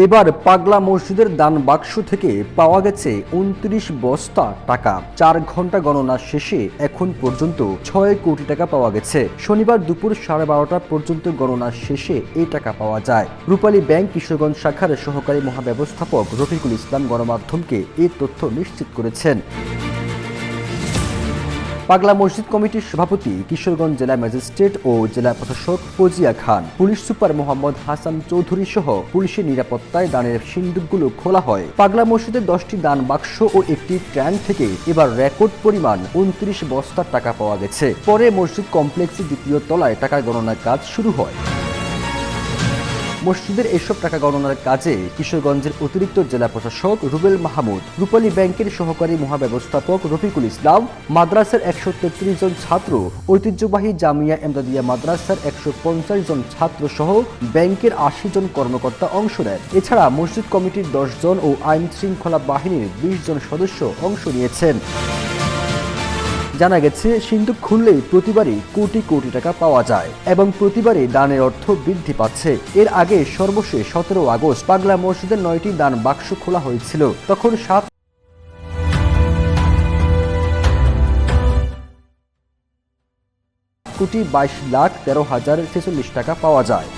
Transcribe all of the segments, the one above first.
এবার পাগলা মসজিদের দান বাক্স থেকে পাওয়া গেছে 29 বস্তা টাকা। 4 ঘন্টা গণনা শেষে এখন পর্যন্ত 6 কোটি টাকা পাওয়া গেছে। শনিবার দুপুর 12:30 পর্যন্ত গণনা শেষে এই টাকা পাওয়া যায়। রূপালী ব্যাংক কিশোরগঞ্জ শাখার সহকারী মহাব্যবস্থাপক রফিকুল ইসলাম গণমাধ্যমকে এই তথ্য নিশ্চিত করেছেন। পাগলা মসজিদ কমিটির সভাপতি কিশোরগঞ্জ জেলা ম্যাজিস্ট্রেট ও জেলা প্রশাসক ফজিয়া খান, পুলিশ সুপার মোহাম্মদ হাসান চৌধুরী সহ পুলিশের নিরাপত্তায় দানের সিন্দুকগুলো খোলা হয়। পাগলা মসজিদের 10টি দান বাক্স ও একটি ট্যাঙ্ক থেকে এবার রেকর্ড পরিমাণ 29 বস্তা টাকা পাওয়া গেছে। পরে মসজিদ কমপ্লেক্সের দ্বিতীয় তলায় টাকা গণনার কাজ শুরু হয়। মসজিদের এসব টাকা গণনার কাজে কিশোরগঞ্জের অতিরিক্ত জেলা প্রশাসক রুবেল মাহমুদ, রূপালী ব্যাংকের সহকারী মহাব্যবস্থাপক রফিকুল ইসলাম, মাদ্রাসার 133 জন ছাত্র, ঐতিহ্যবাহী জামিয়া এমদাদিয়া মাদ্রাসার 150 জন ছাত্র সহ ব্যাংকের 80 জন কর্মকর্তা অংশ নেন। এছাড়া মসজিদ কমিটির 10 জন ও আইন শৃঙ্খলা বাহিনীর 20 জন সদস্য অংশ নিয়েছেন। জানা গেছে, সিন্দুক খুললেই প্রতিবারই কোটি কোটি টাকা পাওয়া যায় এবং প্রতিবারই দানের অর্থ বৃদ্ধি পাচ্ছে। এর আগে সর্বশেষ 17 আগস্ট পাগলা মসজিদের 9টি দান বাক্স খোলা হয়েছিল। তখন 7 কোটি 22,13,046 টাকা পাওয়া যায়।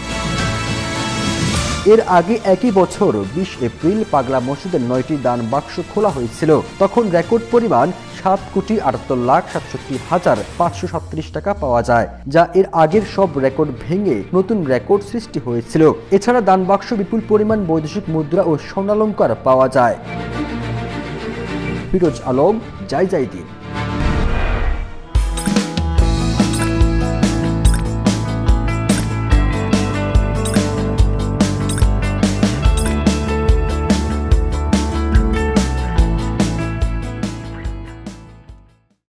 এর আগে একই বছর 20 এপ্রিল পাগলা মসজিদের 9টি দান বাক্স খোলা হয়েছিল। তখন রেকর্ড পরিমাণ 7,78,67,537 টাকা পাওয়া যায়, যা এর আগের সব রেকর্ড ভেঙে নতুন রেকর্ড সৃষ্টি হয়েছিল। এছাড়া দান বাক্স বিপুল পরিমাণ বৈদেশিক মুদ্রা ও স্বর্ণালংকার পাওয়া যায়। ফিরোজ আলম, জয় দিন।